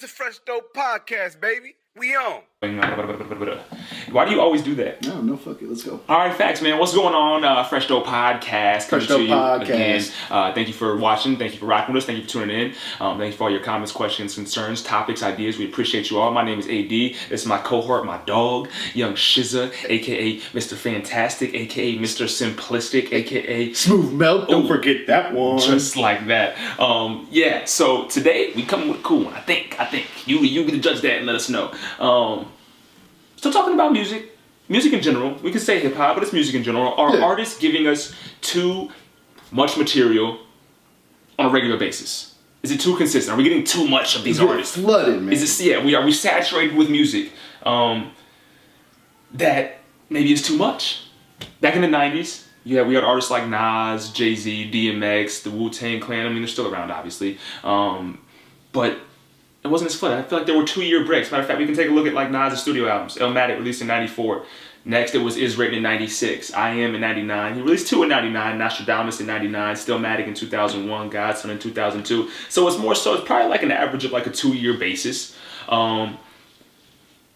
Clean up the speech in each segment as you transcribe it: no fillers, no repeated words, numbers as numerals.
It's the Fresh Dope Podcast, baby. We on. Why do you always do that? No, fuck it. Let's go. All right, facts, man. What's going on? Fresh Dope Podcast. Fresh Dope Podcast. Again. Thank you for watching. Thank you for rocking with us. Thank you for tuning in. Thank you for all your comments, questions, concerns, topics, ideas. We appreciate you all. My name is AD. This is my cohort, my dog, Young Shizza, a.k.a. Mr. Fantastic, a.k.a. Mr. Simplistic, a.k.a. Smooth Milk. Don't forget that one. Just like that. Yeah, so today we come with a cool one. I think. You get to judge that and let us know. Still talking about music in general. We can say hip hop, but it's music in general. Are artists giving us too much material on a regular basis? Is it too consistent? Are we getting too much of these artists? Flooded, man. Is it? Yeah, are we saturated with music that maybe is too much? Back in the 90s, yeah, we had artists like Nas, Jay-Z, DMX, the Wu-Tang Clan. I mean, they're still around, obviously, but it wasn't as flooded. I feel like there were 2-year breaks. Matter of fact, we can take a look at like Nas' studio albums. Illmatic released in 94. Next, it was Is Written in 96. I Am in 99. He released 2 in 99. Nostradamus in 99. Stillmatic in 2001. Godson in 2002. So it's more so, it's probably like an average of like a 2-year basis. And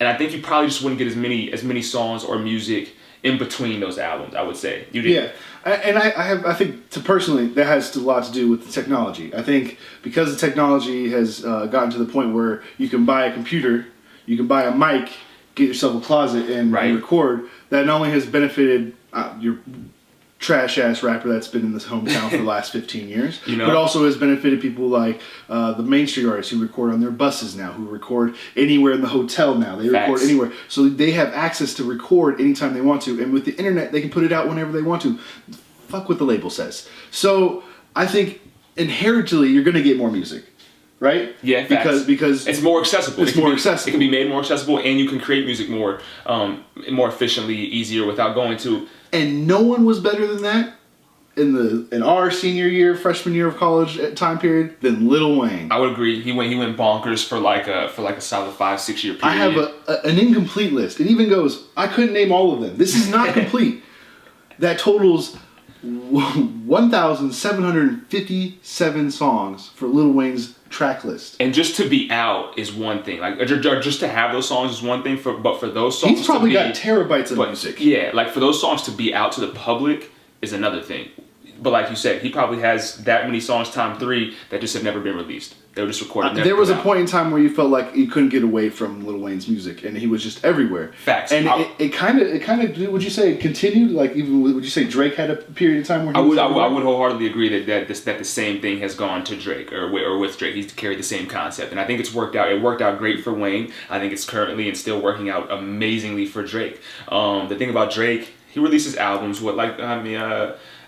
I think you probably just wouldn't get as many songs or music in between those albums, I would say. You did. Yeah. And I think personally, that has a lot to do with the technology. I think because the technology has gotten to the point where you can buy a computer, you can buy a mic, get yourself a closet, and record, that not only has benefited your trash-ass rapper that's been in this hometown for the last 15 years, but also has benefited people like the Main Street artists who record on their buses now, who record anywhere in the hotel now. They record anywhere. So they have access to record anytime they want to, and with the internet, they can put it out whenever they want to. Fuck what the label says. So I think inherently you're going to get more music, right? Yeah, because it's more accessible. It's more accessible. It can be made more accessible, and you can create music more efficiently, easier, without going to. And no one was better than that in our senior year, freshman year of college time period than Lil Wayne. I would agree. He went bonkers for like a solid 5-6 year period. I have an incomplete list. It even goes, I couldn't name all of them. This is not complete. That totals 1,757 songs for Lil Wayne's track list. And just to be out is one thing. Like just to have those songs is one thing. But for those songs, he's probably got terabytes of music. Yeah, like for those songs to be out to the public is another thing. But like you said, he probably has that many songs times 3 that just have never been released. They were just recorded. There was a point in time where you felt like you couldn't get away from Lil Wayne's music, and he was just everywhere. Facts. And it kind of would you say it continued? Like even would you say Drake had a period of time where he I would wholeheartedly agree that the same thing has gone to Drake or with Drake. He's carried the same concept, and I think it's worked out. It worked out great for Wayne. I think it's currently and still working out amazingly for Drake. The thing about Drake, he releases albums.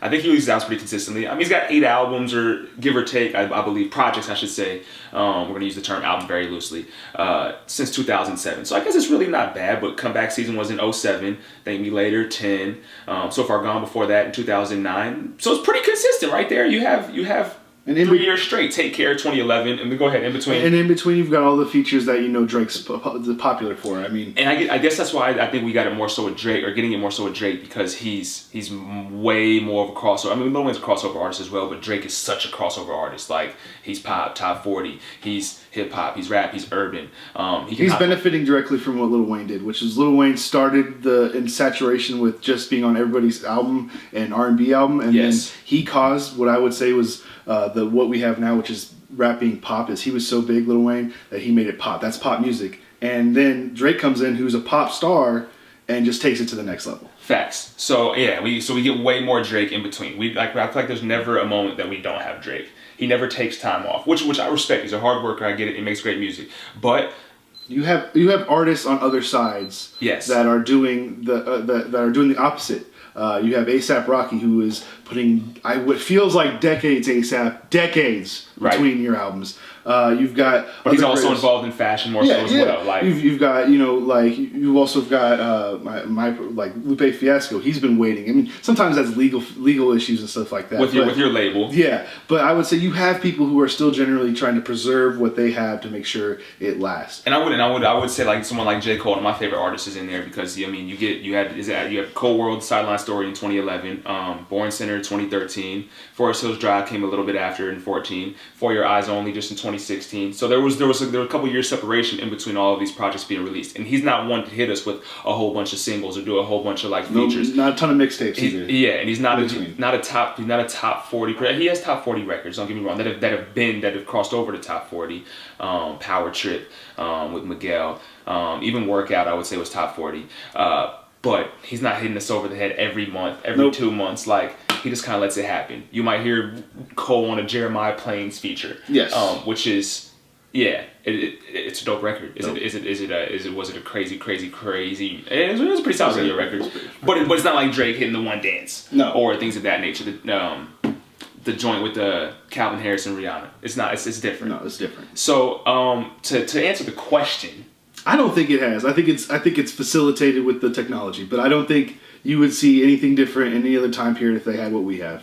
I think he releases albums pretty consistently. I mean, he's got 8 albums, or give or take, I believe, projects, I should say. We're going to use the term album very loosely, since 2007. So I guess it's really not bad, but comeback season was in 2007. Thank Me Later, 10. So Far Gone before that in 2009. So it's pretty consistent right there. You have and 3 years straight. Take Care, 2011, and then go ahead in between. And in between, you've got all the features that Drake's popular for. I mean, and I guess that's why I think we got it more so with Drake, or getting it more so with Drake, because he's way more of a crossover. I mean, Lil Wayne's a crossover artist as well, but Drake is such a crossover artist. Like, he's pop, top 40, he's hip hop, he's rap, he's urban. He's benefiting directly from what Lil Wayne did, which is Lil Wayne started in saturation with just being on everybody's album and R&B album, and then he caused what I would say was what we have now, which is rap being pop. Is he was so big, Lil Wayne, that he made it pop. That's pop music. And then Drake comes in, who's a pop star, and just takes it to the next level. Facts. So yeah, we get way more Drake in between. I feel like there's never a moment that we don't have Drake. He never takes time off, which I respect. He's a hard worker. I get it. He makes great music, but you have artists on other sides that are doing the opposite. You have A$AP Rocky, who is putting what feels like decades between your albums. You've got, but he's also involved in fashion more so as well. Like you've got, you've also got my Lupe Fiasco. He's been waiting. I mean, sometimes that's legal issues and stuff like that. With your label. Yeah, but I would say you have people who are still generally trying to preserve what they have to make sure it lasts. And I would say like someone like J. Cole, one of my favorite artists, is in there because you have Cold World, Sideline My Story in 2011, Born Center in 2013, Forest Hills Drive came a little bit after in 14, For Your Eyes Only just in 2016. So there was a couple years separation in between all of these projects being released, and he's not one to hit us with a whole bunch of singles or do a whole bunch of like features. Not a ton of mixtapes either. Yeah, and he's not a top 40. He has top 40 records. Don't get me wrong. That have crossed over the top 40. Power Trip with Miguel. Even Workout, I would say, was top 40. But he's not hitting us over the head every month, every 2 months. Like, he just kind of lets it happen. You might hear Cole on a Jeremiah Plains feature. Yes. Which is, it's a dope record. Was it a crazy? It was a pretty solid radio record. But it's not like Drake hitting the One Dance. No. Or things of that nature. The joint with the Calvin Harris and Rihanna. It's not. It's different. No, it's different. So to answer the question, I don't think it has. I think it's facilitated with the technology, but I don't think you would see anything different in any other time period if they had what we have.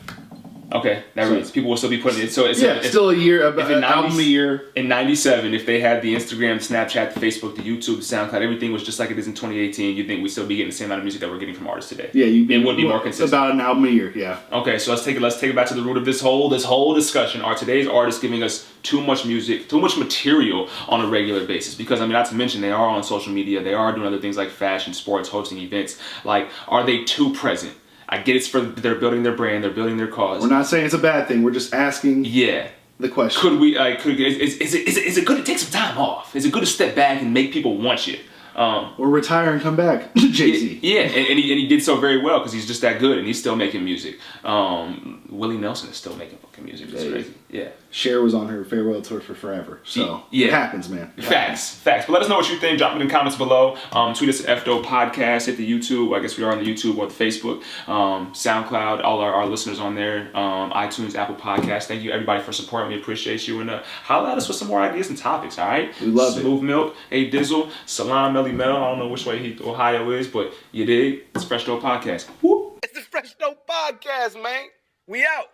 Okay, that means people will still be putting it. So it's still a year, an album a year. In '97, if they had the Instagram, Snapchat, the Facebook, the YouTube, the SoundCloud, everything was just like it is in 2018. You think we'd still be getting the same amount of music that we're getting from artists today? Yeah, it would be more consistent. About an album a year, yeah. Okay, so let's take it back to the root of this whole discussion. Are today's artists giving us too much music, too much material on a regular basis? Because I mean, not to mention they are on social media, they are doing other things like fashion, sports, hosting events. Like, are they too present? I get it's they're building their brand, they're building their cause. We're not saying it's a bad thing. We're just asking. Yeah. The question. Could we? Is it good to take some time off? Is it good to step back and make people want you? Or retire and come back, Jay-Z. Yeah, and he did so very well because he's just that good and he's still making music. Willie Nelson is still making fucking music. That's crazy. Yeah. Cher was on her farewell tour for forever. So it happens, man. Facts. But let us know what you think. Drop it in the comments below. Tweet us at FDO Podcast. Hit the YouTube. I guess we are on the YouTube or the Facebook. SoundCloud. All our listeners on there. iTunes, Apple Podcasts. Thank you everybody for supporting. We appreciate you. And holla at us with some more ideas and topics. All right. We love it. Smooth Milk. A Dizzle. Salam Melly Mel. I don't know which way Ohio is, but you dig. It's Fresh Dope Podcast. Woo. It's the Fresh Dope Podcast, man. We out.